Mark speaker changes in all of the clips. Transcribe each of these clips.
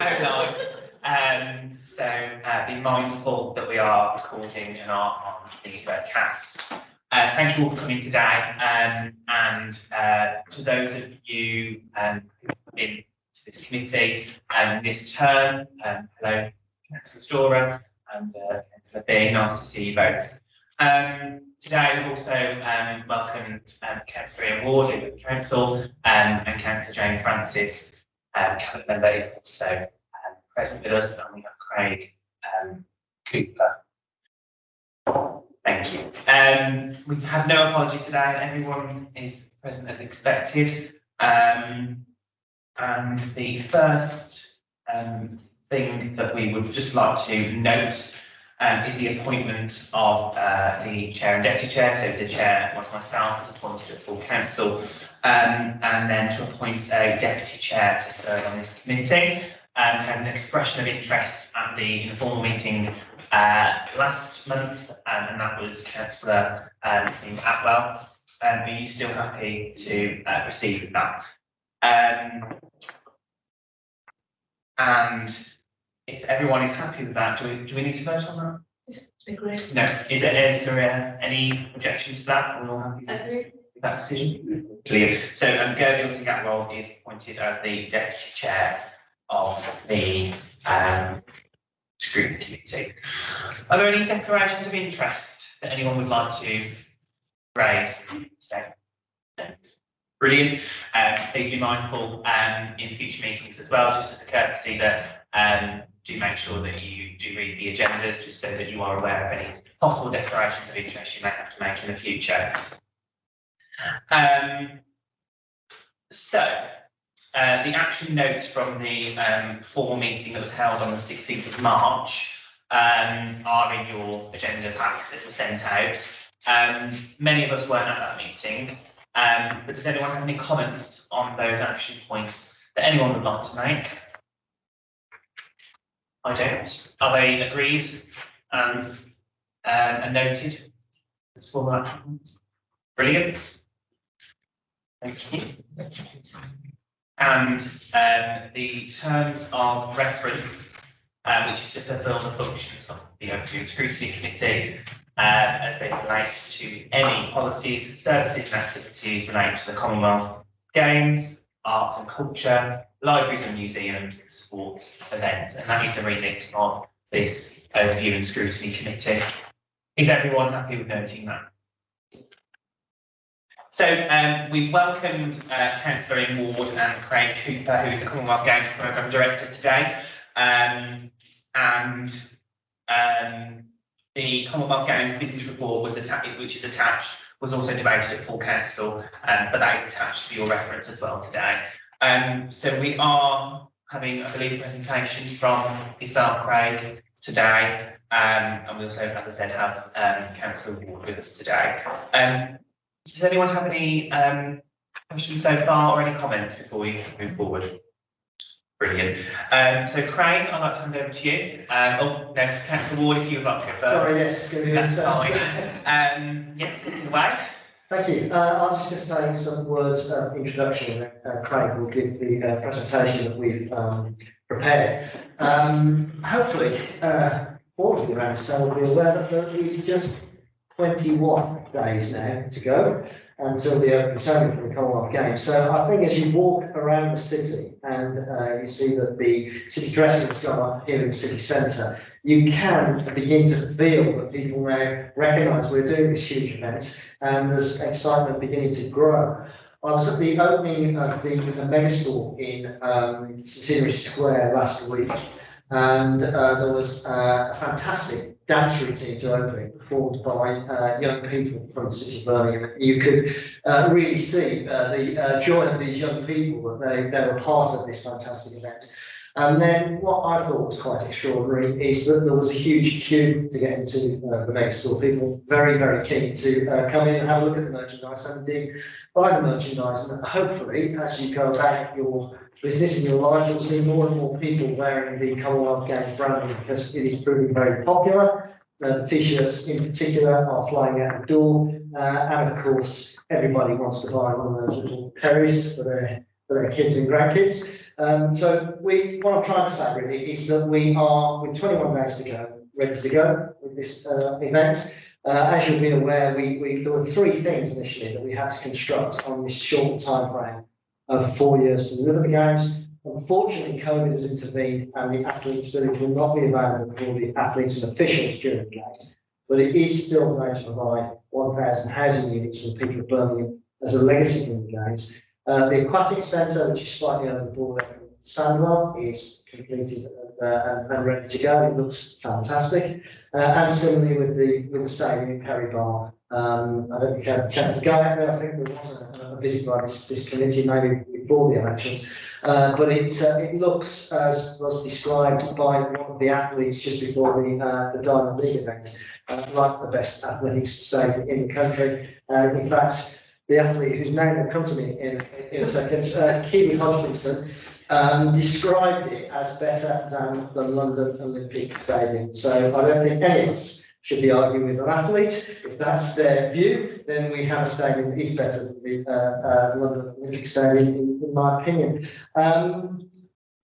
Speaker 1: Outline. Be mindful that we are recording and are on the webcast. Thank you all for coming today, and to those of you who've been to this committee this term, hello, Councillor Storer and Councillor B, nice to see you both. Today we've also welcomed Councillor Ian Ward of the Council and Councillor Jane Francis, cabinet member, is also present with us, and we have Craig Cooper. Thank you. We've had no apologies today. Everyone is present as expected. And the first thing that we would just like to note is the appointment of the chair and deputy chair. So the chair was myself, as appointed at full council, and then to appoint a deputy chair to serve on this committee. Had an expression of interest at the informal meeting last month, and that was Councillor Steve Atwell. Are you still happy to proceed with that? And if everyone is happy with that, do we need to vote on that?
Speaker 2: Agreed.
Speaker 1: No. Is there any objections to that? We're all happy with that decision? Clear. So Gerville Atwell is appointed as the deputy chair of the scrutiny committee. Are there any declarations of interest that anyone would like to raise? No. Brilliant. Please be mindful in future meetings as well, just as a courtesy, that do make sure that you do read the agendas, just so that you are aware of any possible declarations of interest you may have to make in the future. The action notes from the formal meeting that was held on the 16th of March are in your agenda packs that were sent out. Many of us weren't at that meeting, but does anyone have any comments on those action points that anyone would like to make? I don't. Are they agreed as and noted as formal action points? Brilliant. Thank you. And the terms of reference, which is to fulfil the functions of the Open Scrutiny Committee as they relate to any policies, services and activities relating to the Commonwealth Games, arts and culture, libraries and museums, sports events, and that is the remit of this Overview and Scrutiny Committee. Is everyone happy with noting that? So we welcomed Councillor Ian Ward and Craig Cooper, who is the Commonwealth Games Programme Director today. The Commonwealth Games Business Report was which is attached, was also debated at full council, but that is attached to your reference as well today. So we are having, I believe, a presentation from yourself, Craig, today, and we also, as I said, have Councillor Ward with us today. Does anyone have any questions so far or any comments before we move forward? Brilliant. So Craig, I'd like to hand over to you. Oh, no, Councillor Ward, if you would like to go first.
Speaker 3: Sorry, yes,
Speaker 1: that's fine. Yeah, take it away.
Speaker 3: Thank you. I'm just going to say some words of introduction, and Craig will give the presentation that we've prepared. Hopefully, all of you around the table will be aware that there is just 21 days now to go until the open ceremony for the Commonwealth Games. So I think as you walk around the city and you see that the city dressing has gone up here in the city centre, you can begin to feel that people now recognise we're doing this huge event, and there's excitement beginning to grow. I was at the opening of the megastore in Centenary Square last week, and there was a fantastic dance routine to opening performed by young people from the city of Birmingham. You could really see the joy of these young people that they were part of this fantastic event. And then what I thought was quite extraordinary is that there was a huge queue to get into the megastore. People very, very keen to come in and have a look at the merchandise and indeed buy the merchandise. And hopefully, as you go about your business in your life, you'll see more and more people wearing the Commonwealth Games branding because it is proving very popular. The t-shirts in particular are flying out the door, and of course, everybody wants to buy one of those little berries for for their kids and grandkids. So what I'm trying to say really is that we are, with 21 days to go, ready to go with this event. As you'll be aware, there were 3 things initially that we had to construct on this short time frame of 4 years to deliver the games. Unfortunately, COVID has intervened and the athletes' village will not be available for the athletes and officials during the games, but it is still going to provide 1,000 housing units for the people of Birmingham as a legacy from the games. The aquatic centre, which is slightly over the border in Sandwell, is completed and ready to go. It looks fantastic. And similarly with the stadium in Perry Bar. I don't know if you had a chance to go out there. I think there was a visit by this committee maybe before the elections. But it looks, as was described by one of the athletes just before the Diamond League event, like the best athletics stadium in the country. In fact, the athlete whose name will come to me in a second, Keely Hodgkinson, described it as better than the London Olympic Stadium. So I don't think any of us should be arguing with an athlete. If that's their view, then we have a stadium that is better than the London Olympic Stadium, in my opinion. I'd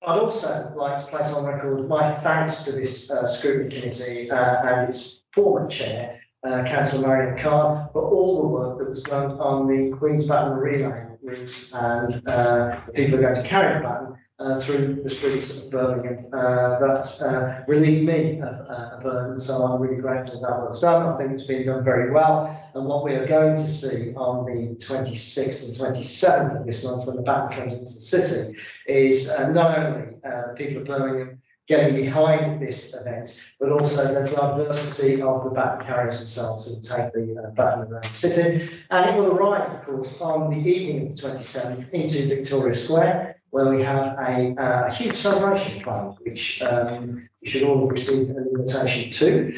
Speaker 3: also like to place on record my thanks to this scrutiny committee and its former chair, Councillor Marion Carr, for all the work that was done on the Queen's Baton relay route, and the people are going to carry the baton through the streets of Birmingham. That relieved me of a burden, so I'm really grateful that was done. I think it's been done very well, and what we are going to see on the 26th and 27th of this month, when the baton comes into the city, is not only the people of Birmingham getting behind this event, but also the diversity of the baton carriers themselves who take the baton around the city. And it will arrive, of course, on the evening of the 27th into Victoria Square, where we have a huge celebration planned, which you should all have received an invitation to.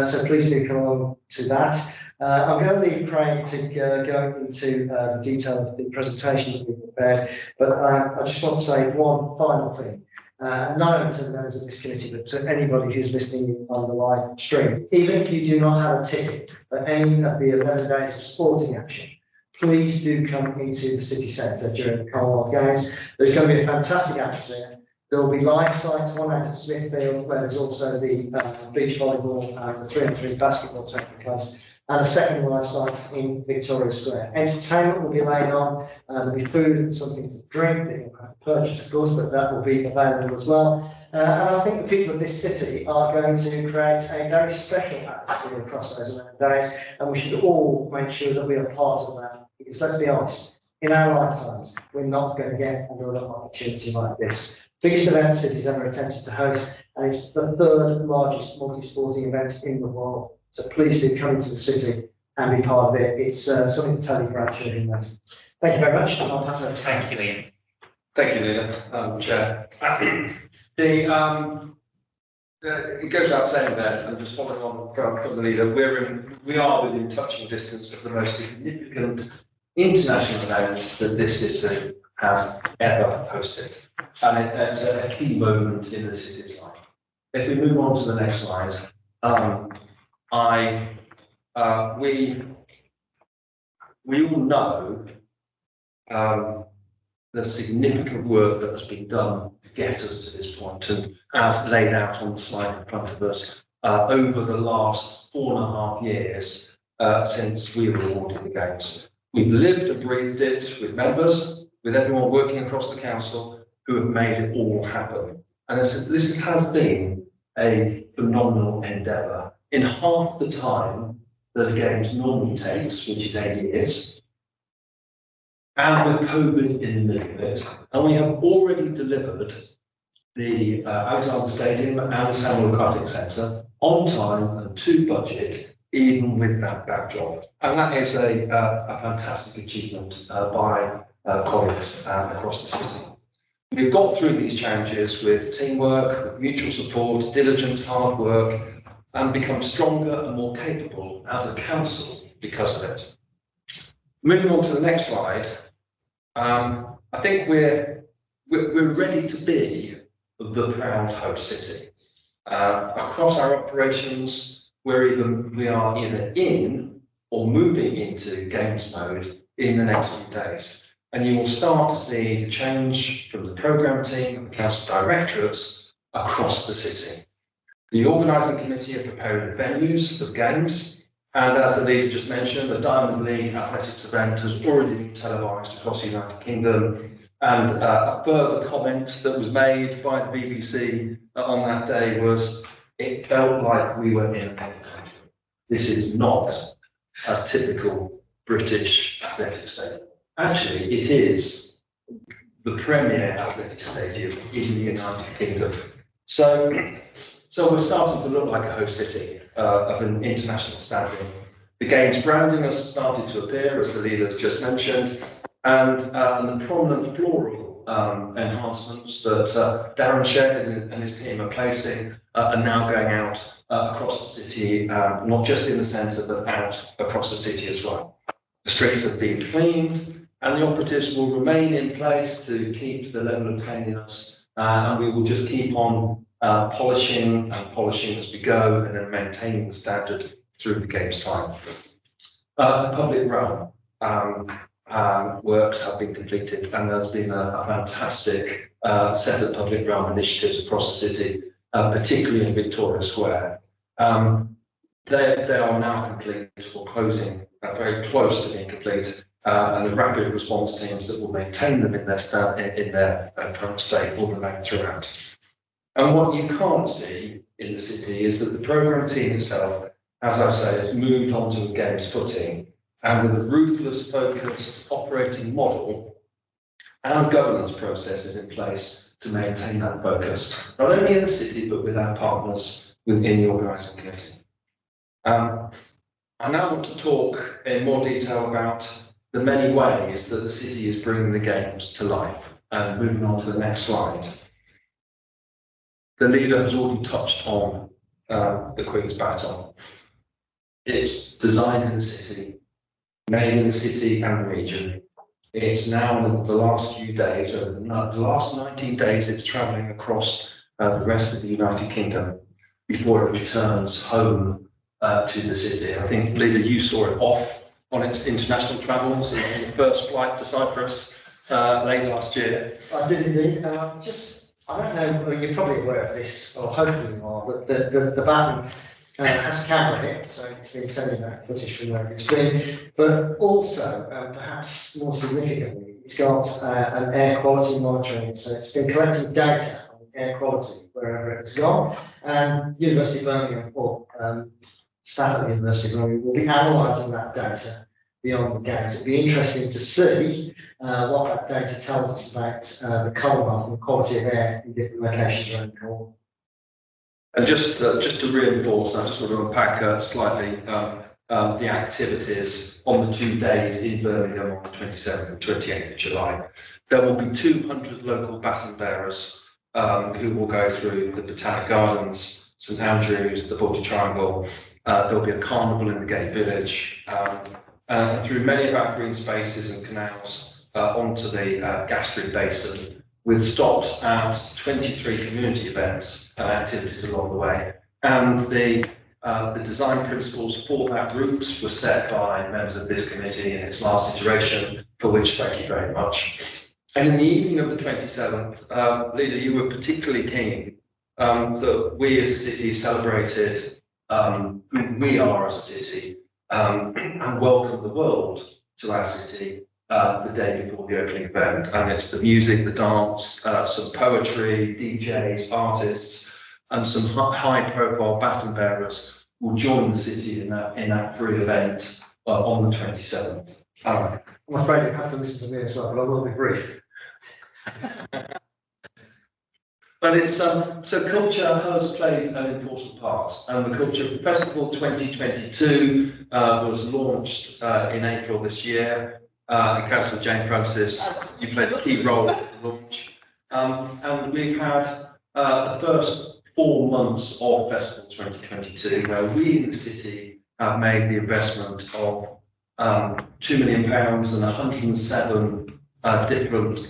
Speaker 3: So please do come along to that. I'm going to leave Craig to go into the detail of the presentation that we've prepared, but I just want to say one final thing. Not only to the members of this committee, but to anybody who's listening on the live stream. Even if you do not have a ticket for any of the 11 days of sporting action, please do come into the city centre during the Commonwealth Games. There's going to be a fantastic atmosphere. There will be live sites, one out at Smithfield, where there's also the beach volleyball and the 3-on-3 basketball taking place, and a second live site in Victoria Square. Entertainment will be laid on, there'll be food and something to drink that you'll have to purchase, of course, but that will be available as well. And I think the people of this city are going to create a very special atmosphere across those 11 days, and we should all make sure that we are part of that, because let's be honest, in our lifetimes, we're not going to get another opportunity like this. Biggest event the city's ever attempted to host, and it's the 3rd largest multi-sporting event in the world. So please do come into the city and be part of it. It's something to tell your grandchildren about. Thank you very much. And I'll pass over to
Speaker 1: Thank you, Ian.
Speaker 2: Thank you, Leila, Chair. It goes without saying that, and just following on from the leader, we are within touching distance of the most significant international events that this city has ever hosted, and it's a key moment in the city's life. If we move on to the next slide, we all know the significant work that has been done to get us to this point, and as laid out on the slide in front of us, over the last 4.5 years since we were awarded the Games. We've lived and breathed it with members, with everyone working across the council who have made it all happen. And this has been a phenomenal endeavour. In half the time that a Games normally takes, which is 8 years, and with COVID in the middle of it, and we have already delivered the Alexander Stadium and the Samuel Aquatic Centre on time and to budget, even with that backdrop. And that is a fantastic achievement by colleagues across the city. We've got through these challenges with teamwork, with mutual support, diligence, hard work, and become stronger and more capable as a council because of it. Moving on to the next slide, I think we're ready to be the proud host city. Across our operations, we are either in or moving into Games mode in the next few days. and you will start to see the change from the programme team and the council directorates across the city. The organising committee are preparing the venues for the games, and as the leader just mentioned, the Diamond League athletics event has already been televised across the United Kingdom. And a further comment that was made by the BBC on that day was, it felt like we were in a country. This is not as typical British athletic stadium. Actually, it is the premier athletic stadium in the United Kingdom. So we're starting to look like a host city of an international standing. The game's branding has started to appear, as the leader has just mentioned, and the prominent floral enhancements that Darren Sheck and his team are placing are now going out across the city, not just in the centre, but out across the city as well. The streets have been cleaned, and the operatives will remain in place to keep the level of cleanliness, and we will just keep on polishing as we go, and then maintaining the standard through the game's time. The public realm works have been completed, and there's been a fantastic set of public realm initiatives across the city, particularly in Victoria Square. They are now complete or closing, very close to being complete, and the rapid response teams that will maintain them in their current state will remain throughout. And what you can't see in the city is that the programme team itself, as I say, has moved on to a game's footing, and with a ruthless, focused operating model and governance processes in place to maintain that focus, not only in the city, but with our partners within the organising committee. I now want to talk in more detail about the many ways that the city is bringing the games to life. And moving on to the next slide. The leader has already touched on the Queen's Baton. It's designed in the city, made in the city and the region. It's now in the last few days, or the last 19 days, it's travelling across the rest of the United Kingdom before it returns home to the city. I think, Leader, you saw it off on its international travels in the first flight to Cyprus late last year.
Speaker 3: I did indeed. I don't know, well, you're probably aware of this, or hopefully you are, but the baton has a camera in it, so it's been sending that footage from where it's been. But also, perhaps more significantly, it's got an air quality monitoring, so it's been collecting data on air quality wherever it's gone. And University of Birmingham, or staff at the University of Birmingham, will be analysing that data beyond the games. It'd be interesting to see what that data tells us about the Commonwealth and the quality of air in different locations around the Commonwealth.
Speaker 2: And just to reinforce, I just want to unpack slightly the activities on the 2 days in Birmingham on the 27th and 28th of July. There will be 200 local baton bearers who will go through the Botanic Gardens, St Andrews, the Border Triangle. There'll be a carnival in the Gate Village, through many of our green spaces and canals onto the Gastric Basin, with stops at 23 community events and activities along the way. And the design principles for that route were set by members of this committee in its last iteration, for which thank you very much. And in the evening of the 27th, Leader, you were particularly keen that we as a city celebrated who we are as a city, and welcome the world to our city the day before the opening event. And it's the music, the dance, some poetry, DJs, artists, and some high-profile baton bearers will join the city in that free event on the 27th. I'm
Speaker 3: afraid you have to listen to me as well, but I will be brief.
Speaker 2: But it's so culture has played an important part, and the Culture Festival 2022 was launched in April this year. And Councillor Jane Francis, you played a key role in the launch, and we've had the first 4 months of Festival 2022, where we in the city have made the investment of £2 million and 107 different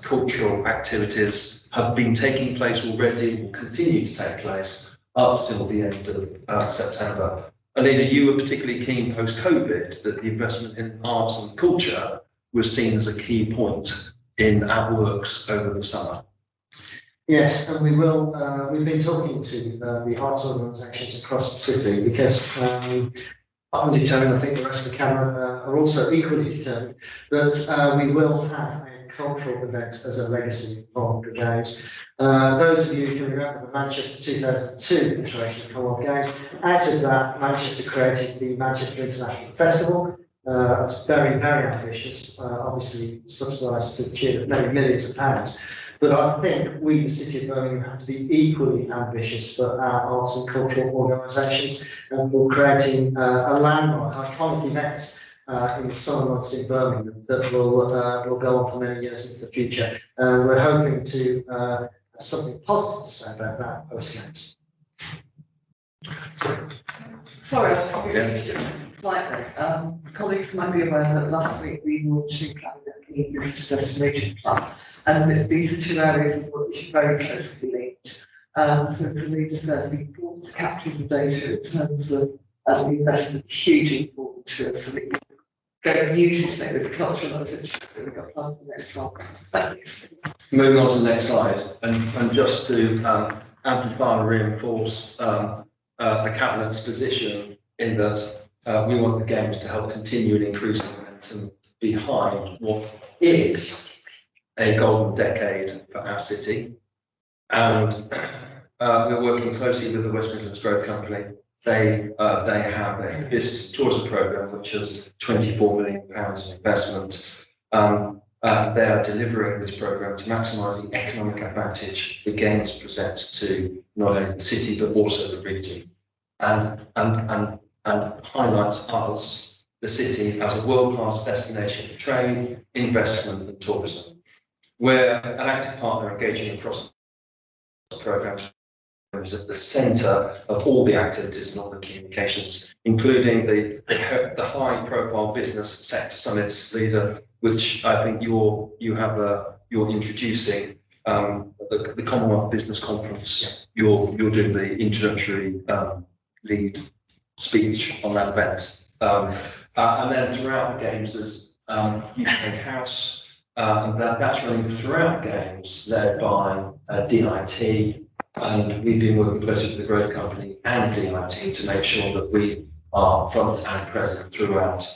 Speaker 2: cultural activities have been taking place already and will continue to take place up till the end of September. Alina, you were particularly keen post-COVID that the investment in arts and culture was seen as a key point in our works over the summer.
Speaker 3: Yes, and we will, we've been talking to the arts organisations across the city because I'm determined, I think the rest of the camera are also equally determined, that we will have a cultural event as a legacy of the Games. Those of you who can remember the Manchester 2002 iteration of Commonwealth Games, out of that, Manchester created the Manchester International Festival. It's very, very ambitious, obviously subsidised to the tune of many millions of pounds. But I think we, the City of Birmingham, have to be equally ambitious for our arts and cultural organisations and for creating a landmark, iconic event in the summer months in Birmingham that will go on for many years into the future. And we're hoping to have something positive to say about that post-games.
Speaker 4: Sorry, slightly. Colleagues might be aware that last week we launched the Visitor Destination Plan, and these are two areas of work which are very closely linked. So for me, just the importance of capturing the data in terms of the investment is hugely important to us, so that we go and use it with the cultural knowledge that we've got planned for the next 12 months. Thank you.
Speaker 2: Moving on to the next slide, and just to amplify and reinforce the Cabinet's position in that we want the Games to help continue and increase the momentum behind what is a golden decade for our city. And we're working closely with the West Midlands Growth Company. They have a business and tourism programme which has £24 million of investment. They are delivering this programme to maximise the economic advantage the Games presents to not only the city but also the region, and highlights us, the city, as a world-class destination for trade, investment and tourism. We're an active partner engaging across the programme is at the centre of all the activities and all the communications, including the high-profile business sector summits leader, which I think you're introducing the Commonwealth Business Conference. You're doing the introductory lead speech on that event, and then throughout the Games there's UK House, and that's running throughout the Games, led by DIT. And we've been working closely with the Growth Company and DIT to make sure that we are front and present throughout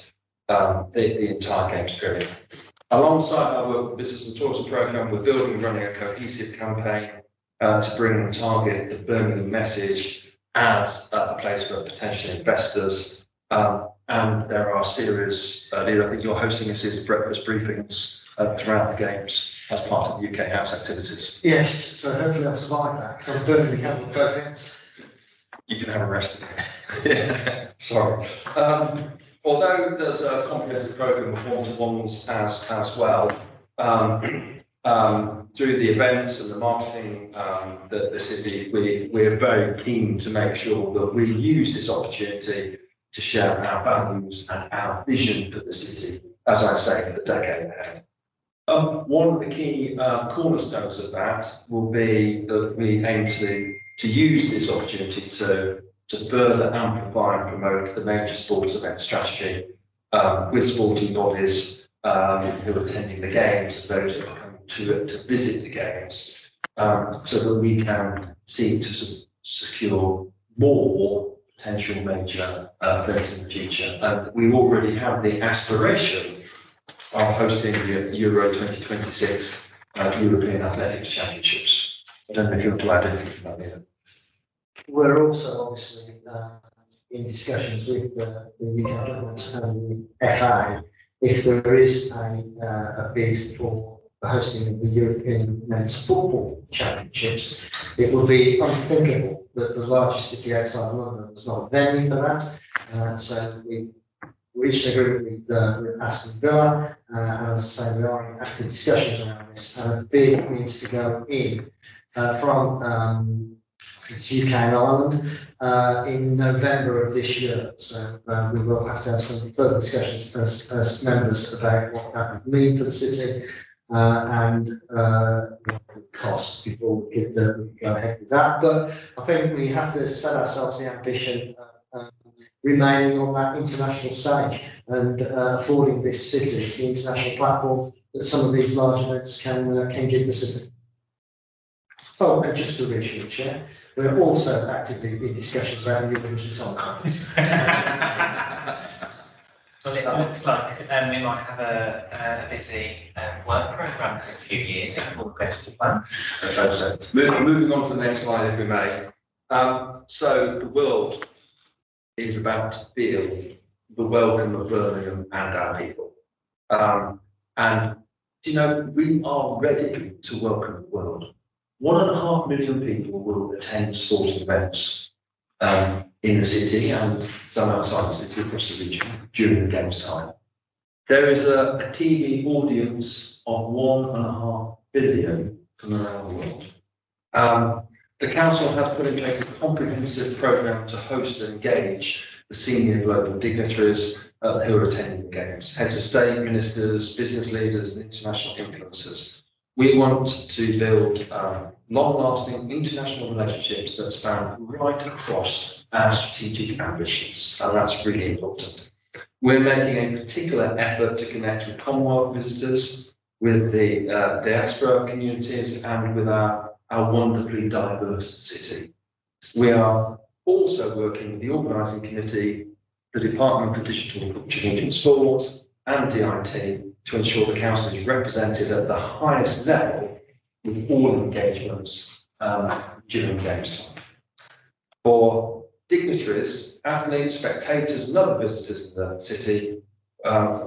Speaker 2: the entire Games period. Alongside our work with the Business and Tourism Programme, we're building and running a cohesive campaign to bring and target the Birmingham message as a place for potential investors. And there are series, Leah, I think you're hosting a series of breakfast briefings throughout the Games as part of the UK House activities.
Speaker 3: Yes, so hopefully I'll survive that because I'm perfectly happy with both ends.
Speaker 2: You can have a rest. Sorry. Although there's a comprehensive programme of one-to-ones as well, through the events and the marketing that the city, we're very keen to make sure that we use this opportunity to share our values and our vision for the city, as I say, for the decade ahead. One of the key cornerstones of that will be that we aim to use this opportunity to further amplify and promote the major sports event strategy with sporting bodies who are attending the Games and those that are coming to visit the Games, so that we can seek to secure more potential major events in the future. And we already have the aspiration of hosting the Euro 2026 European Athletics Championships. I don't know if you want to add anything to that, Leah.
Speaker 3: We're also obviously in discussions with the UK government and the FA if there is a bid for the hosting of the European Men's Football Championships. It would be unthinkable that the largest city outside London is not a venue for that. So we reached an agreement with Aston Villa, and as I say, we are in active discussions around this. And a bid needs to go in from it's UK and Ireland in November of this year. So we will have to have some further discussions as members about what that would mean for the city and what it would cost before we could go ahead with that. But I think we have to set ourselves the ambition remaining on that international stage and affording this city the international platform that some of these large events can give the city. Oh, and just to reassure the Chair, we're also actively in discussions about the European Song Contest.
Speaker 1: Well, it looks like we might have a busy work programme for a few years if all goes to plan.
Speaker 2: Let's hope so. Moving on to the next slide, if we may. So the world is about to feel the welcome of Birmingham and our people. And, you know, we are ready to welcome the world. 1.5 million people will attend sporting events in the city and some outside the city across the region during the games time. There is a TV audience of 1.5 billion from around the world. The council has put in place a comprehensive programme to host and engage the senior global dignitaries who are attending the games, heads of state, ministers, business leaders, and international influencers. We want to build long-lasting international relationships that span right across our strategic ambitions, and that's really important. We're making a particular effort to connect with Commonwealth visitors, with the diaspora communities, and with our wonderfully diverse city. We are also working with the organising committee, the Department for Digital, Culture, Media and Sport, and DIT to ensure the council is represented at the highest level with all engagements during games time. For dignitaries, athletes, spectators, and other visitors in the city,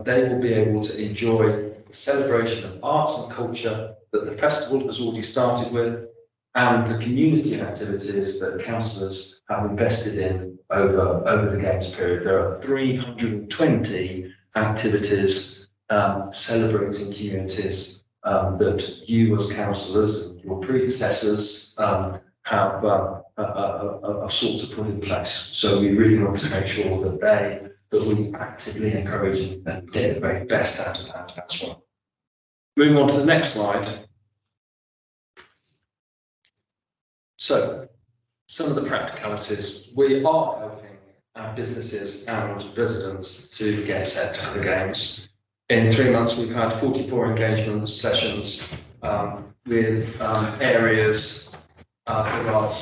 Speaker 2: they will be able to enjoy the celebration of arts and culture that the festival has already started with, and the community activities that councillors have invested in over the games period. There are 320 activities celebrating communities that you as councillors and your predecessors have sought to put in place. So we really want to make sure that we actively encourage and get the very best out of that as well. Moving on to the next slide. So, some of the practicalities. We are helping our businesses and residents to get set for the games. In 3 months, we've had 44 engagement sessions with areas that are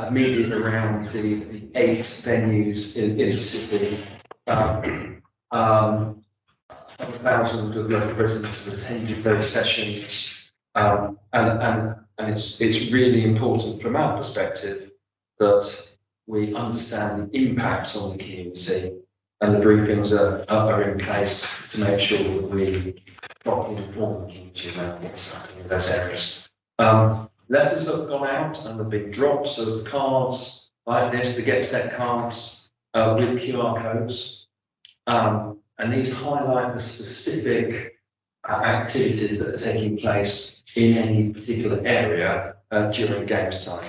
Speaker 2: immediately around the 8 venues in the city. 1,000 of local residents have attended those sessions, and it's really important from our perspective that we understand the impacts on the community, and the briefings are in place to make sure that we properly inform the community about what's happening in those areas. Letters have gone out and there have been drops of cards like this, the Get Set cards with QR codes. And these highlight the specific activities that are taking place in any particular area during games time,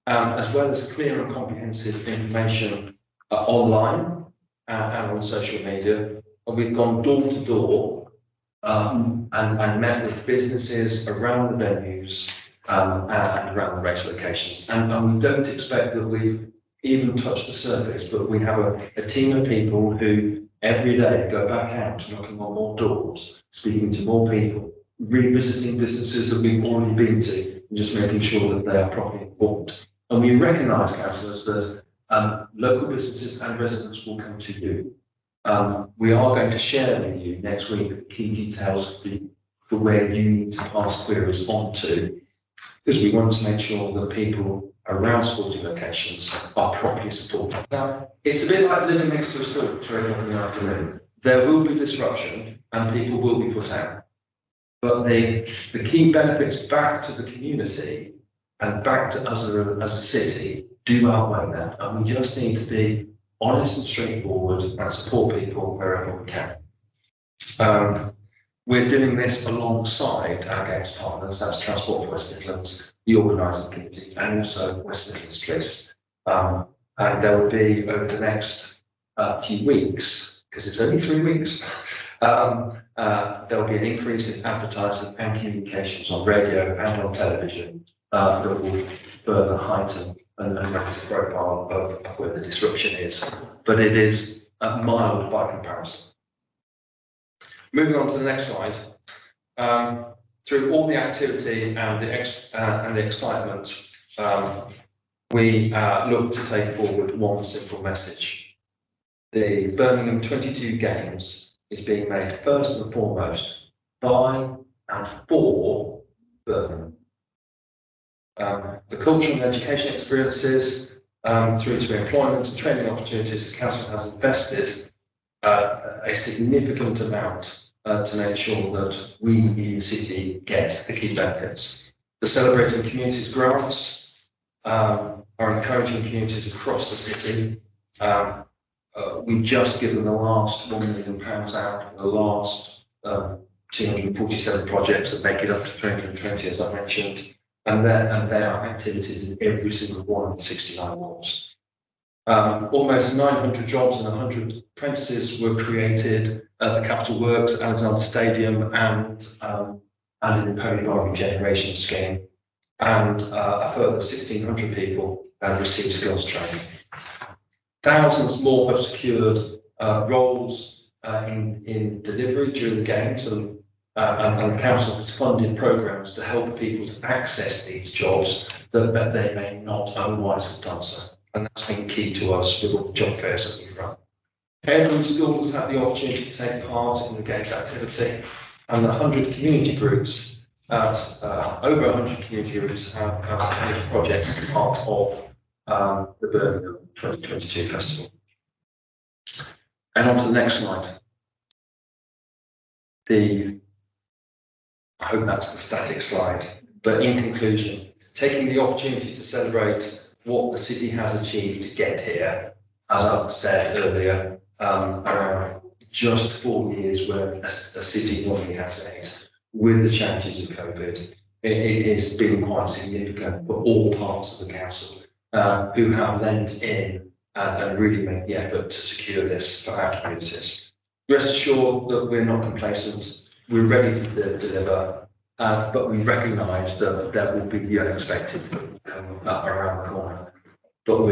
Speaker 2: as well as clear and comprehensive information online and on social media. And we've gone door to door and met with businesses around the venues and around the race locations. And we don't expect that we've even touched the surface, but we have a team of people who every day go back out, knocking on more doors, speaking to more people, revisiting businesses that we've already been to, and just making sure that they are properly informed. And we recognise, councillors, that local businesses and residents will come to you. We are going to share with you next week the key details for where you need to pass queries on to, because we want to make sure that people around sporting locations are properly supported. Now, it's a bit like living next to a school during the afternoon. There will be disruption and people will be put out. But the key benefits back to the community and back to us as a city do outweigh that. And we just need to be honest and straightforward and support people wherever we can. We're doing this alongside our games partners, that's Transport for West Midlands, the organising committee, and also West Midlands Police. And there will be, over the next few weeks, because it's only 3 weeks, there will be an increase in advertising and communications on radio and on television that will further heighten and that's a profile of where the disruption is, but it is mild by comparison. Moving on to the next slide. Through all the activity and the excitement, we look to take forward one simple message. The Birmingham 22 Games is being made first and foremost by and for Birmingham. The cultural and education experiences through to employment and training opportunities, the council has invested a significant amount to make sure that we in the city get the key benefits. The Celebrating Communities grants are encouraging communities across the city. We've just given the last £1 million out for the last 247 projects that make it up to 320, as I mentioned, and there are activities in every single one of the 69 wards. Almost 900 jobs and 100 apprentices were created at the Capital Works, Alexander Stadium, and in the Pony Regeneration Scheme, and a further 1,600 people have received skills training. Thousands more have secured roles in delivery during the games, and the council has funded programs to help people to access these jobs that they may not otherwise have done so. And that's been key to us with all the job fairs that we've run. Every school has had the opportunity to take part in the games activity, and the 100 community groups, over 100 community groups have submitted projects as part of the Birmingham 2022 Festival. And on to the next slide. I hope that's the static slide, but in conclusion, taking the opportunity to celebrate what the city has achieved to get here, as I've said earlier, around just 4 years where a city normally has 8, with the challenges of COVID, it has been quite significant for all parts of the council who have lent in and really made the effort to secure this for our communities. Rest assured that we're not complacent, we're ready to deliver, but we recognise that there will be the unexpected that will come around the corner. But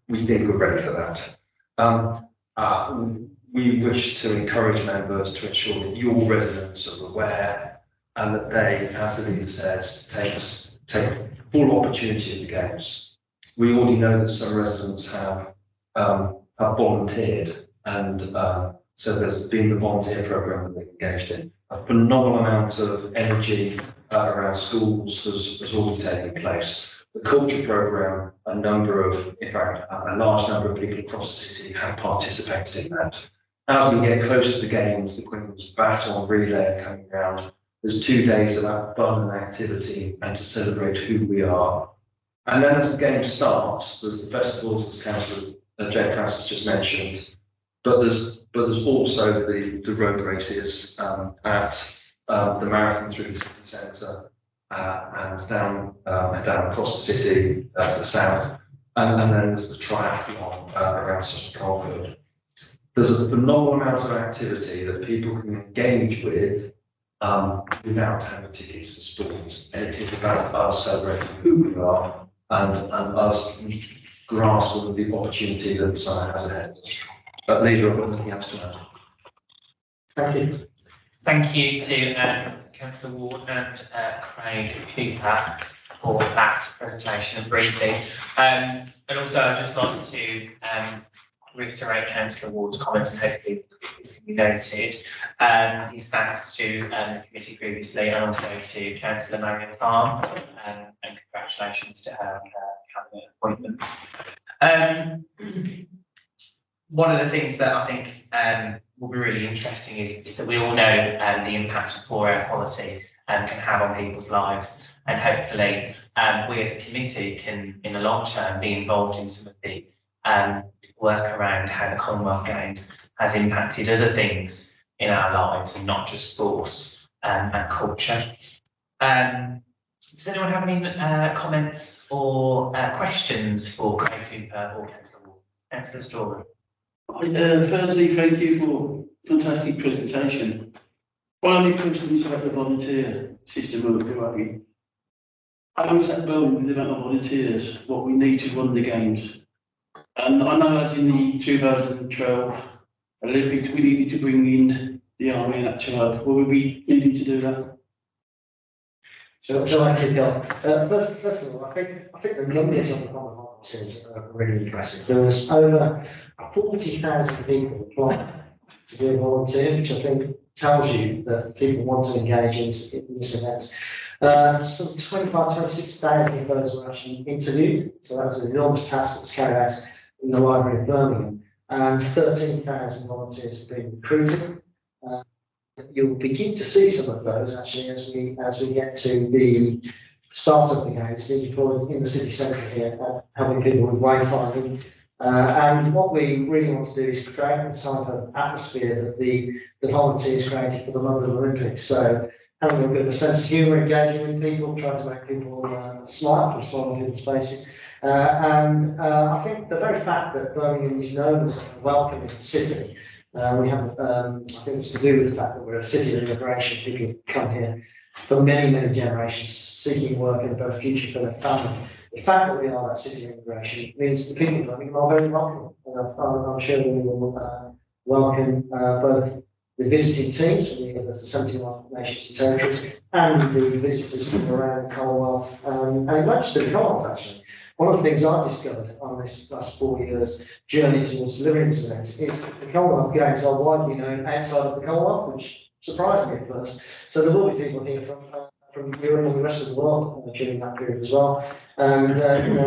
Speaker 2: we think we're ready for that. We wish to encourage members to ensure that your residents are aware and that they, as the leader says, take full opportunity of the games. We already know that some residents have volunteered, and so there's been the volunteer programme that they've engaged in. A phenomenal amount of energy around schools has already taken place. The culture programme, in fact, a large number of people across the city have participated in that. As we get close to the games, the Queen's Baton relay coming around. There's 2 days about fun and activity and to celebrate who we are. And then as the game starts, there's the festivals, as Jane Francis just mentioned, but there's also the road races at the marathon through the city centre and down across the city to the south, and then there's the triathlon around Sutton Coldfield. There's a phenomenal amount of activity that people can engage with without having tickets for sport. And it is about us celebrating who we are and us grasping the opportunity that the site has ahead. But Leader, I've got nothing else to add.
Speaker 3: Thank you.
Speaker 1: Thank you to Councillor Ward and Craig Cooper for that presentation briefly. And also I'd just like to reiterate Councillor Ward's comments and hopefully it's going to be noted. His thanks to the committee previously and also to Councillor Marion Farm and congratulations to her cabinet appointment. One of the things that I think will be really interesting is that we all know the impact of poor air quality can have on people's lives, and hopefully we as a committee can in the long term be involved in some of the work around how the Commonwealth Games has impacted other things in our lives and not just sports and culture. Does anyone have any comments or questions for Craig Cooper or Councillor Ward? Councillor Story.
Speaker 5: Firstly, thank you for fantastic presentation. Why only questions about the volunteer system of I was at Birmingham with the amount of volunteers, what we need to run the games. And I know as in the 2012 Olympics, we needed to bring in the army and that child. Will we be needing to do that?
Speaker 3: Shall I kick off? First of all, I think the numbers on the common volunteers are really impressive. There was over 40,000 people applying to be a volunteer, which I think tells you that people want to engage in this event. Some 26,000 of those were actually interviewed, so that was an enormous task that was carried out in the Library of Birmingham, and 13,000 volunteers have been recruited. You'll begin to see some of those actually as we get to the start of the games, deployed in the city centre here, helping people with wayfinding. And what we really want to do is create the type of atmosphere that the volunteers created for the London Olympics. So having a bit of a sense of humour, engaging with people, trying to make people smile on people's faces. And I think the very fact that Birmingham is known as a welcoming city, we have, I think it's to do with the fact that we're a city of immigration. People come here for many, many generations seeking work and a better future for their family. The fact that we are that city of immigration means the people of Birmingham are very welcome. And I'm sure we will welcome both the visiting teams from the 71 nations and territories and the visitors from around the Commonwealth and much to the Commonwealth actually. One of the things I've discovered on this last 4 years journey towards delivering this event is that the Commonwealth Games are widely known outside of the Commonwealth, which surprised me at first. So there will be people here from Europe and the rest of the world during that period as well. And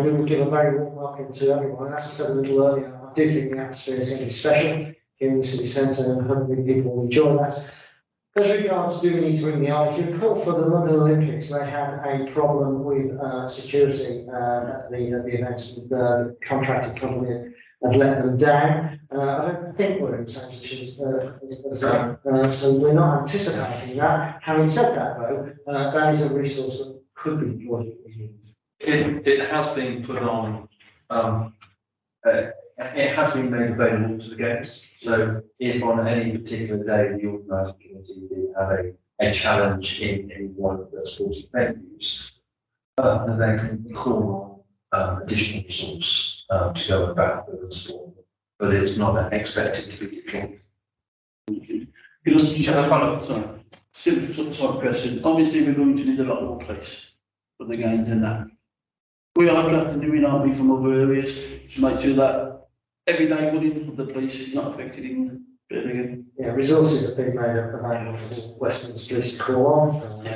Speaker 3: we will give a very warm welcome to everyone. And as I said a little earlier, I do think the atmosphere is going to be special here in the city centre, and hopefully people will enjoy that. As regards do we need to bring the army, if you recall for the London Olympics, they had a problem with security at the events. The contracted company had let them down. I don't think we're in the same position as that. So we're not anticipating that. Having said that, though, that is a resource that could be deployed.
Speaker 2: It has been put on. It has been made available to the games. So if on any particular day the organising committee did have a challenge in one of the sporting venues, then they can call on additional resource to go about the sport. But it's not expected to be deployed.
Speaker 5: You have a follow-up, sorry. Simple sort of question. Obviously, we're going to need a lot more place for the games and that. We are drafting the army from other areas to make sure that everyday running of the police is not affected in Birmingham.
Speaker 3: Yeah, resources have been made available for Westminster Police to call on.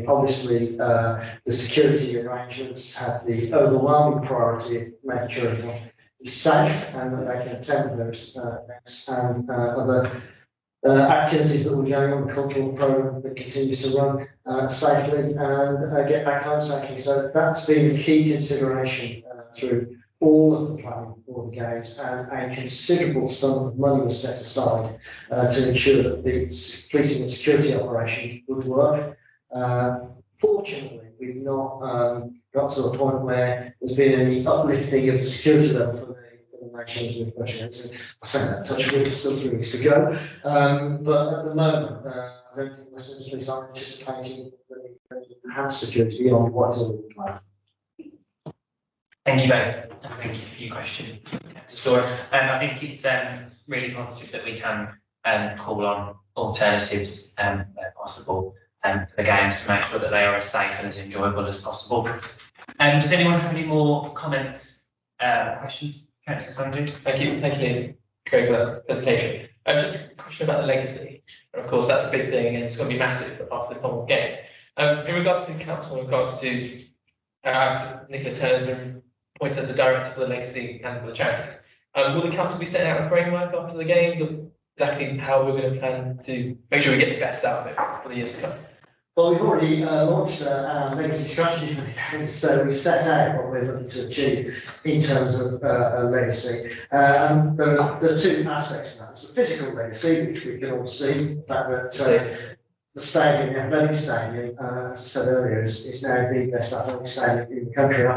Speaker 3: Obviously, the security arrangements have the overwhelming priority of making sure everyone is safe and that they can attend those events and other activities that we're going on, the cultural programme that continues to run safely and get back home safely. So that's been a key consideration through all of the planning for the games, and a considerable sum of money was set aside to ensure that the policing and security operation would work. Fortunately, we've not got to a point where there's been any uplifting of the security level for the nations with budgets. I say that touch wood, still 3 weeks to go. But at the moment, I don't think Westminster Police are anticipating enhanced security beyond what is already planned.
Speaker 1: Thank you both, and thank you for your question. I think it's really positive that we can call on alternatives where possible for the games to make sure that they are as safe and as enjoyable as possible. Does anyone have any more comments, questions? Councillor Sandu?
Speaker 6: Thank you, Ian. Great work, presentation. Just a question about the legacy. And of course, that's a big thing, and it's going to be massive after the Commonwealth Games. In regards to the council, in regards to Nicola Turner's been appointed as the director for the legacy and for the charities. Will the council be setting out a framework after the games of exactly how we're going to plan to make sure we get the best out of it for the years to come?
Speaker 3: Well, we've already launched our legacy strategy for the games, so we've set out what we're looking to achieve in terms of legacy. There are two aspects of that. It's the physical legacy, which we can all see, the fact that the stadium, the athletic stadium, as I said earlier, is now the best athletic stadium in the country.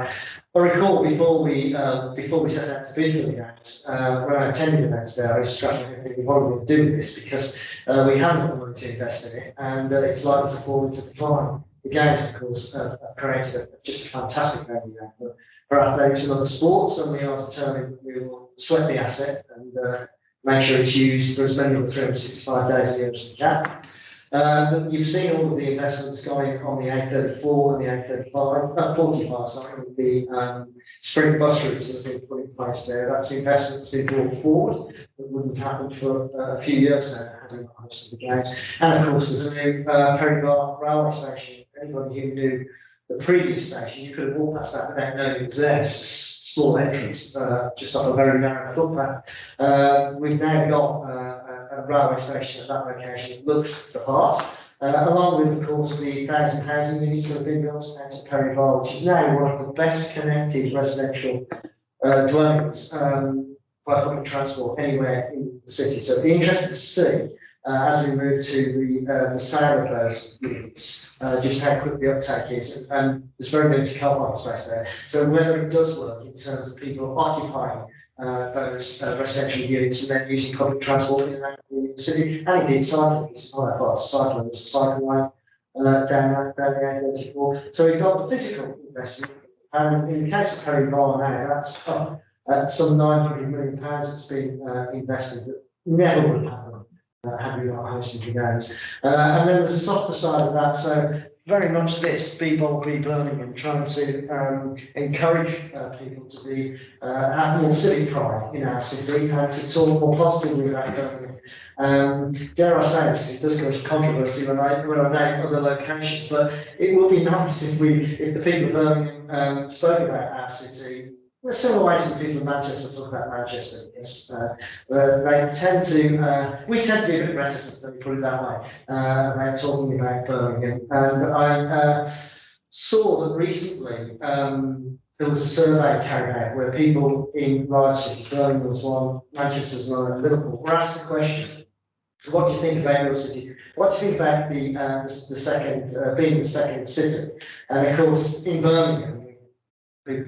Speaker 3: I recall before we set out to bid for the games, when I attended events there, I was struggling thinking, what are we going to do with this? Because we haven't got the money to invest in it, and it's likely to fall into decline the games, of course, have created just a fantastic venue for athletics and other sports, and we are determined we will sweat the asset and make sure it's used for as many of the 365 days a year as we can. But you've seen all of the investments going on the A34 and the A35, 45, sorry, with the sprint bus routes that have been put in place there. That's the investment that's been brought forward that wouldn't have happened for a few years now, having not hosted the games. And of course, there's a new Perry Bar railway station. Anybody who knew the previous station, you could have walked past that without knowing it was there. Just a small entrance, just off a very narrow footpath. We've now got a railway station at that location. It looks the part, along with, of course, the 1,000 housing units that have been built out at Perry Bar, which is now one of the best connected residential dwellings by public transport anywhere in the city. So it'll be interesting to see as we move to the sale of those units, just how quick the uptake is, and there's very limited car parking space there. So whether it does work in terms of people occupying those residential units and then using public transport in the city, and indeed cycling, it's not that far to cycle, there's a cycle line down the A34. So we've got the physical investment, and in the case of Perry Bar now, that's up at some £900 million that's been invested that never would have happened had we not hosted the games. And then there's a softer side of that, so very much this, be bold, be Birmingham, trying to encourage people to be, have more civic pride in our city and to talk more positively about Birmingham. Dare I say this, it does go to controversy when I name other locations, but it would be nice if the people of Birmingham spoke about our city. There's similar ways that people in Manchester talk about Manchester, yes. They tend to, we tend to be a bit reticent, let me put it that way, about talking about Birmingham. And I saw that recently there was a survey carried out where people in large cities, Birmingham was one, Manchester was one, and Liverpool, were asked the question, what do you think about your city? What do you think about the second, being the second city? And of course, in Birmingham,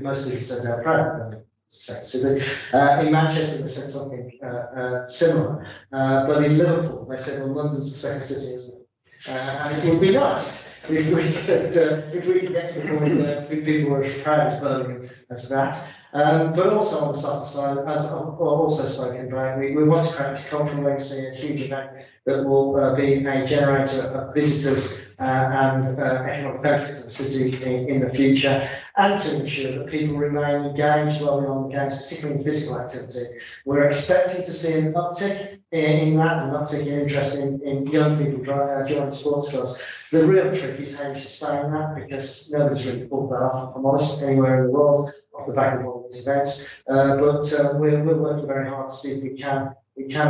Speaker 3: most people said they're proud of the second city. In Manchester, they said something similar. But in Liverpool, they said, well, London's the second city, isn't it? And it would be nice if we could get to the point where people were as proud as Birmingham as that. But also on the softer side, as I've also spoken about, we want to create a cultural legacy, a huge event that will be a generator of visitors and economic benefit for the city in the future, and to ensure that people remain engaged while we're on the games, particularly in physical activity. We're expecting to see an uptick in that, an uptick in interest in young people joining sports clubs. The real trick is how you sustain that, because nobody's really pulled that off, if I'm honest, anywhere in the world, off the back of one of these events. But we're working very hard to see if we can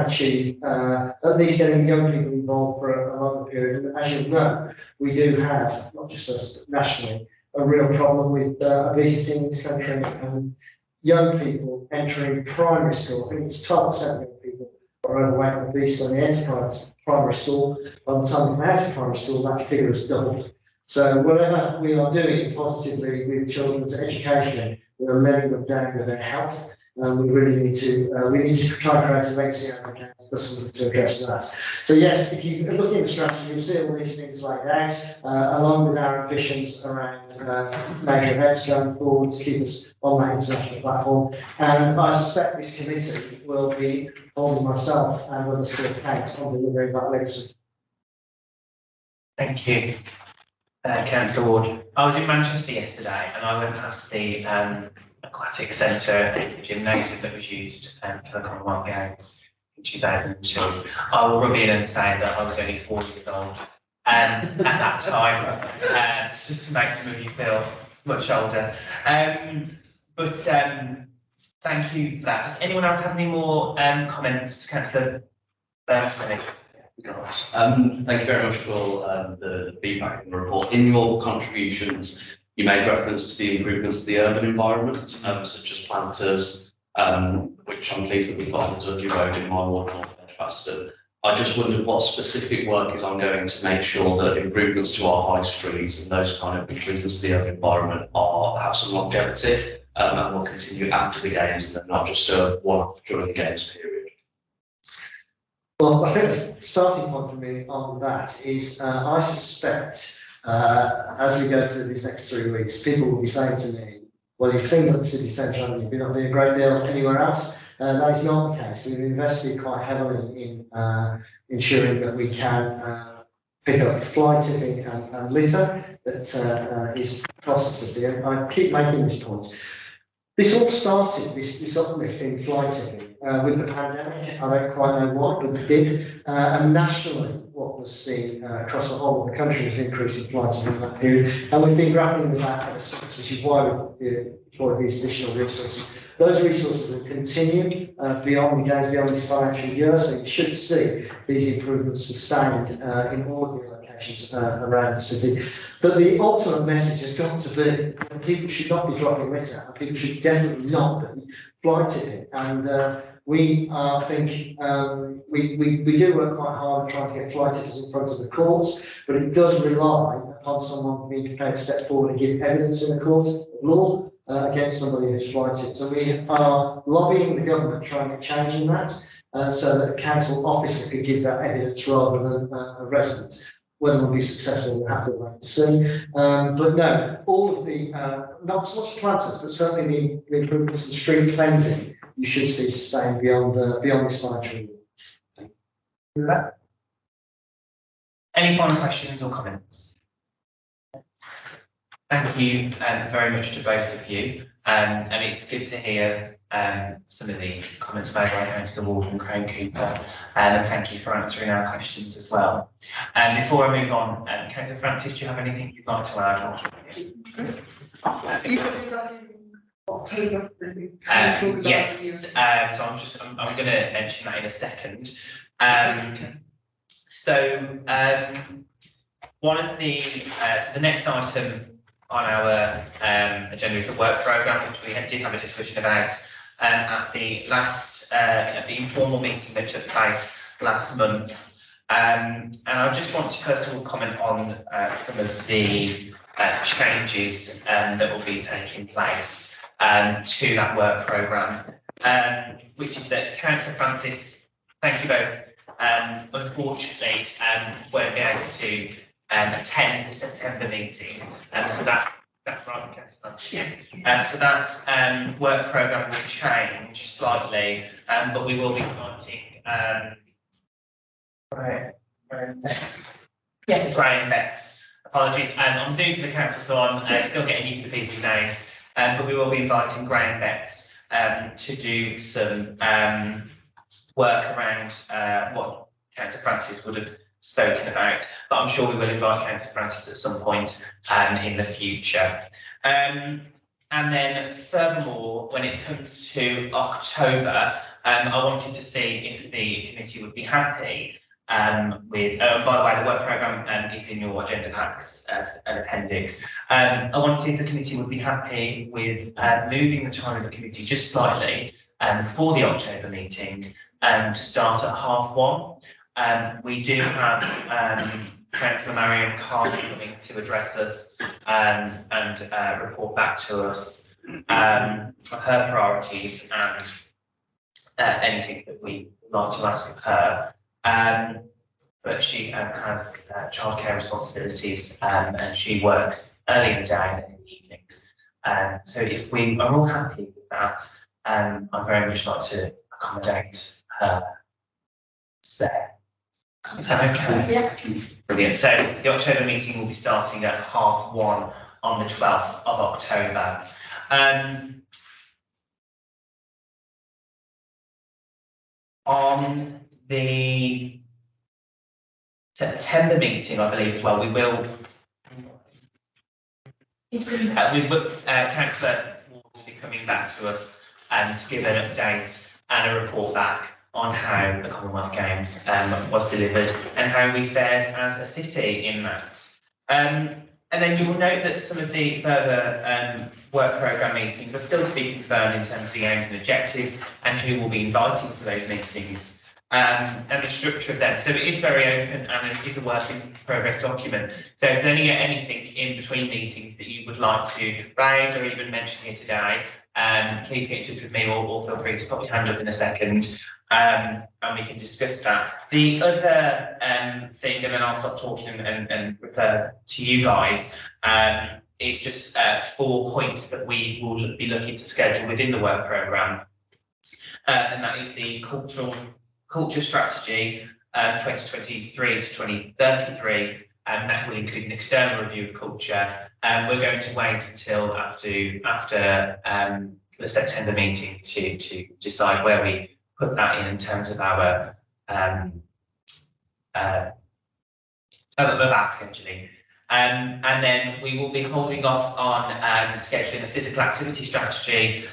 Speaker 3: achieve at least getting young people involved for a longer period. And as you know, we do have, not just us, but nationally, a real problem with obesity in this country, and young people entering primary school. I think it's 12% of young people are overweight and obese when they enter primary school. By the time they enter primary school, that figure has doubled. So whatever we are doing positively with children's education, we are letting them down with their health. We really need to try and create a legacy out of the to address that. So yes, if you look at the strategy, you'll see all these things like that, along with our ambitions around major events going forward to keep us on that international platform. And I suspect this committee will be holding myself and others to account on delivering that legacy.
Speaker 1: Thank you, Councillor Ward. I was in Manchester yesterday and I went past the aquatic centre, the gymnasium that was used for the Commonwealth Games in 2002. I will rub in and say that I was only 4 years old at that time, just to make some of you feel much older. But thank you for that. Does anyone else have any more comments, Councillor Burns?
Speaker 7: Thank you very much for the feedback in the report. In your contributions, you made reference to the improvements to the urban environment, such as planters, which I'm pleased that we've got on Dudley Road in my ward, North Edgbaston. I just wondered what specific work is ongoing to make sure that improvements to our high streets and those kind of improvements to the urban environment have some longevity and will continue after the games and not just a one-off during the games period.
Speaker 3: Well, I think the starting point for me on that is I suspect As we go through these next 3 weeks, people will be saying to me, well, you've cleaned up the city centre, and you've been not doing a great deal anywhere else. That is not the case. We've invested quite heavily in ensuring that we can pick up fly tipping and litter that is across the city. And I keep making this point. This all started, this uplift in fly tipping with the pandemic. I don't quite know why, but it did. And nationally, what was seen across the whole of the country was an increase in fly tipping in that period. And we've been grappling with that ever since, which is why we deployed these additional resources. Those resources will continue beyond the games, beyond this financial year. So you should see these improvements sustained in all of the locations around the city. But the ultimate message has got to be that people should not be dropping litter, and people should definitely not be fly tipping. And we think we do work quite hard at trying to get fly tippers in front of the courts, but it does rely upon someone being prepared to step forward and give evidence in the court of law against somebody who's fly tipped. So we are lobbying the government, trying to change in that, so that a council officer could give that evidence rather than a resident. Whether we'll be successful, we'll have to wait and see. But no, all of the, not so much the planters, but certainly the improvements in street cleansing, you should see sustained beyond this financial year.
Speaker 1: Any final questions or comments? Thank you very much to both of you. And it's good to hear some of the comments made by Councillor Ward and Crane Cooper. And thank you for answering our questions as well. And before I move on, Councillor Francis, do you have anything you'd like to add? Yes. So I'm going to mention that in a second. One of the so the next item on our agenda is the work programme, which we did have a discussion about at the informal meeting that took place last month. And I just want to first of all comment on some of the changes that will be taking place to that work programme, which is that Councillor Francis, thank you both, unfortunately won't be able to attend the September meeting, so that's right, Councillor. Yes. So that work programme will change slightly, but we will be inviting Graham Betts. Apologies, I'm new to the council, so I'm still getting used to people's names, but we will be inviting Graham Betts to do some work around what Councillor Francis would have spoken about, but I'm sure we will invite Councillor Francis at some point in the future. And then furthermore, when it comes to October, I wanted to see if the committee would be happy with, by the way, the work programme is in your agenda packs as an appendix. I wanted to see if the committee would be happy with moving the time of the committee just slightly for the October meeting to start at 1:30. We do have Councillor Marion Carney coming to address us and report back to us her priorities and anything that we would like to ask of her. But she has childcare responsibilities and she works early in the day and in the evenings. So if we are all happy with that, I'd very much like to accommodate her there. Is that okay? Yeah. Brilliant. So the October meeting will be starting at 1:30 on the 12th of October. On the September meeting, I believe as well, we will. Councillor will be coming back to us and to give an update and a report back on how the Commonwealth Games was delivered and how we fared as a city in that. And then you will note that some of the further work programme meetings are still to be confirmed in terms of the aims and objectives and who will be inviting to those meetings and the structure of them. So it is very open and it is a work in progress document. So if there's anything in between meetings that you would like to raise or even mention here today, please get in touch with me or feel free to put your hand up in a second. And we can discuss that. The other thing, and then I'll stop talking and refer to you guys, is just 4 points that we will be looking to schedule within the work programme. And that is the culture strategy 2023 to 2033, and that will include an external review of culture. We're going to wait until after the September meeting to decide where we put that in terms of our scheduling. And then we will be holding off on scheduling the physical activity strategy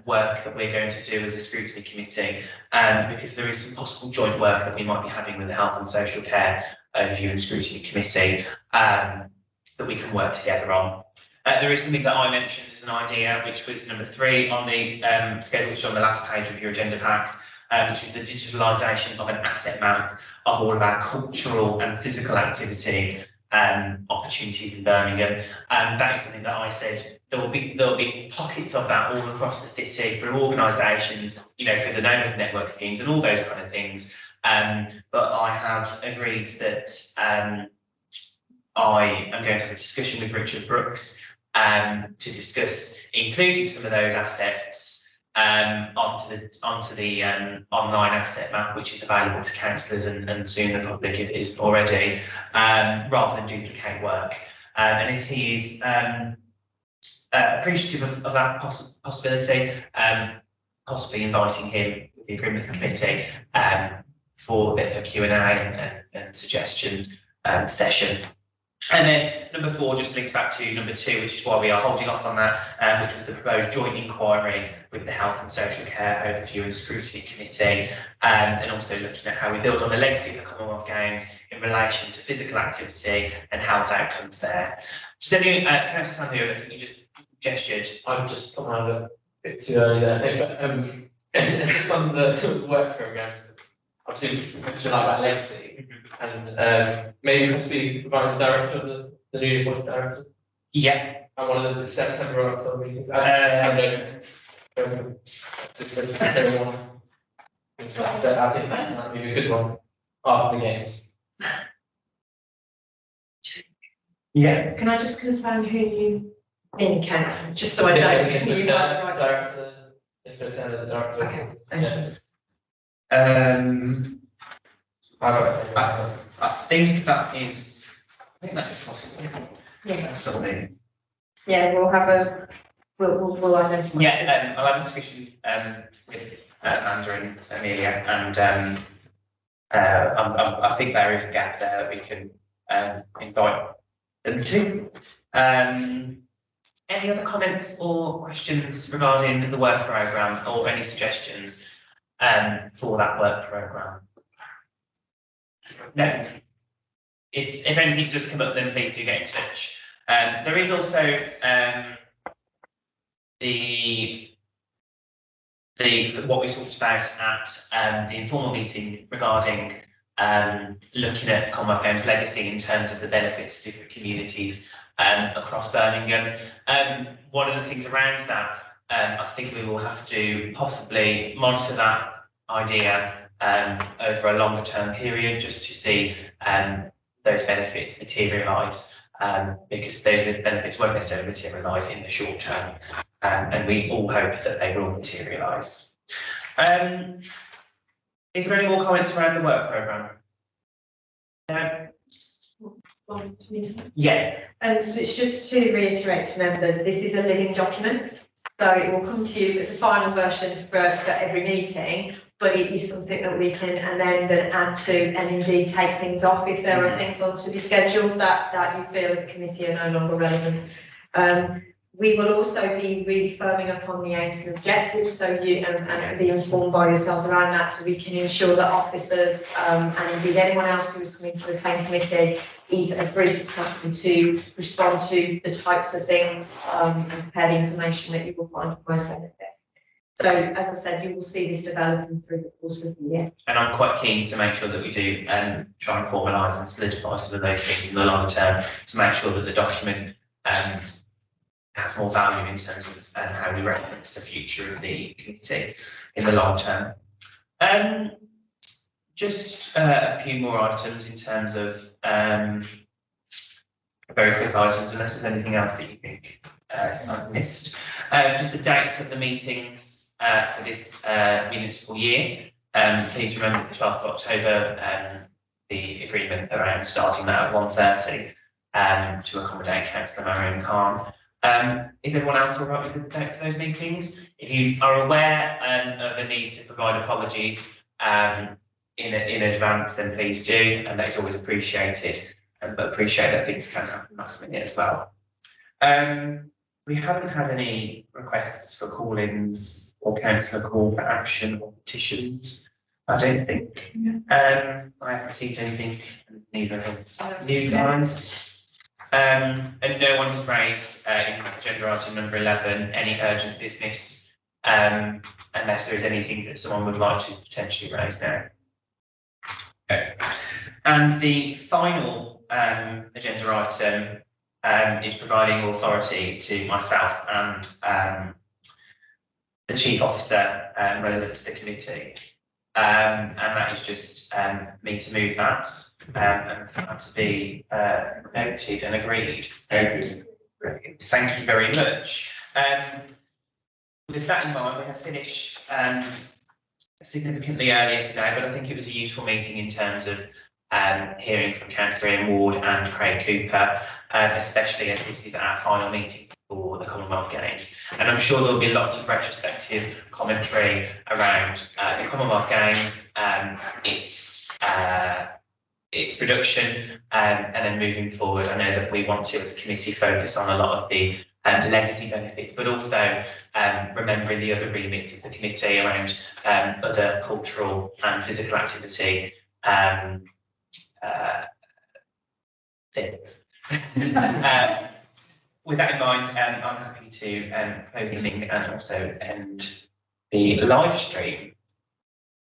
Speaker 1: work that we're going to do as a scrutiny committee, because there is some possible joint work that we might be having with the Health and Social Care Overview and Scrutiny Committee that we can work together on. There is something that I mentioned as an idea, which was number 3 on the schedule, which is on the last page of your agenda packs, which is the digitalisation of an asset map of all of our cultural and physical activity opportunities in Birmingham. And that is something that I said there'll be pockets of that all across the city through organisations, through the neighbourhood network schemes and all those kind of things. But I have agreed that I am going to have a discussion with Richard Brooks to discuss including some of those assets onto the online asset map, which is available to councillors and soon the public if it isn't already, rather than duplicate work. And if he is appreciative of that possibility, possibly inviting him with the agreement committee for a bit of a Q&A and suggestion session. And then number 4 just links back to number 2, which is why we are holding off on that, which was the proposed joint inquiry with the Health and Social Care Overview and Scrutiny Committee, and also looking at how we build on the legacy of the Commonwealth Games in relation to physical activity and health outcomes there. Just any, Councillor Sandhu, I think you just gestured.
Speaker 6: I've just come around a bit too early there, I think, but just on the work programmes, obviously we mentioned about legacy, and maybe possibly provide the director of the newly appointed director.
Speaker 1: Yeah.
Speaker 6: And one of the September or October meetings. I think that might be a good one after the games.
Speaker 1: Yeah.
Speaker 8: Can I just confirm who you mean, councillor, just so I know who you are the right
Speaker 6: director, the director.
Speaker 8: Okay, thank you.
Speaker 1: I think that is possible.
Speaker 8: Yeah.
Speaker 1: Absolutely.
Speaker 8: Yeah, we'll identify.
Speaker 1: Yeah, I'll have a discussion with Amanda and Amelia, and I think there is a gap there that we can invite them to. Any other comments or questions regarding the work programme or any suggestions for that work programme? No. If anything does come up, then please do get in touch. There is also what we talked about at the informal meeting regarding looking at Commonwealth Games legacy in terms of the benefits to different communities across Birmingham. One of the things around that, I think we will have to possibly monitor that idea over a longer term period just to see those benefits materialise, because those benefits won't necessarily materialise in the short term, and we all hope that they will materialise. Is there any more comments around the work programme? Yeah.
Speaker 8: So it's just to reiterate to members, this is a living document, so it will come to you as a final version for every meeting, but it is something that we can amend and add to, and indeed take things off if there are things on to be scheduled that you feel as a committee are no longer relevant. We will also be really firming up on the aims and objectives, so you and be informed by yourselves around that, so we can ensure that officers and indeed anyone else who is coming to the same committee is as brief as possible to respond to the types of things and prepare the information that you will find of most benefit. So, as I said, you will see this developing through the course of the year.
Speaker 1: And I'm quite keen to make sure that we do try and formalise and solidify some of those things in the longer term to make sure that the document has adds more value in terms of how we reference the future of the committee in the long term. Just a few more items in terms of very quick items, unless there's anything else that you think I've missed. Just the dates of the meetings for this municipal year. Please remember the 12th of October, the agreement around starting that at 1:30 to accommodate Councillor Marion Khan. Is everyone else all right with the dates of those meetings? If you are aware of the need to provide apologies in advance, then please do, and that is always appreciated. But appreciate that things can happen last minute as well. We haven't had any requests for call-ins or councillor call for action or petitions, I don't think. I haven't received anything, neither have you guys. And no one has raised in agenda item number 11 any urgent business, unless there is anything that someone would like to potentially raise now. Okay. And the final agenda item is providing authority to myself and the chief officer relevant to the committee. And that is just me to move that and for that to be noted and agreed. Thank you very much. With that in mind, we have finished significantly earlier today, but I think it was a useful meeting in terms of hearing from Councillor Ian Ward and Craig Cooper, especially as this is our final meeting for the Commonwealth Games. And I'm sure there'll be lots of retrospective commentary around the Commonwealth Games, its production, and then moving forward. I know that we want to, as a committee, focus on a lot of the legacy benefits, but also remembering the other remits of the committee around other cultural and physical activity things. With that in mind, I'm happy to close the meeting and also end the live stream.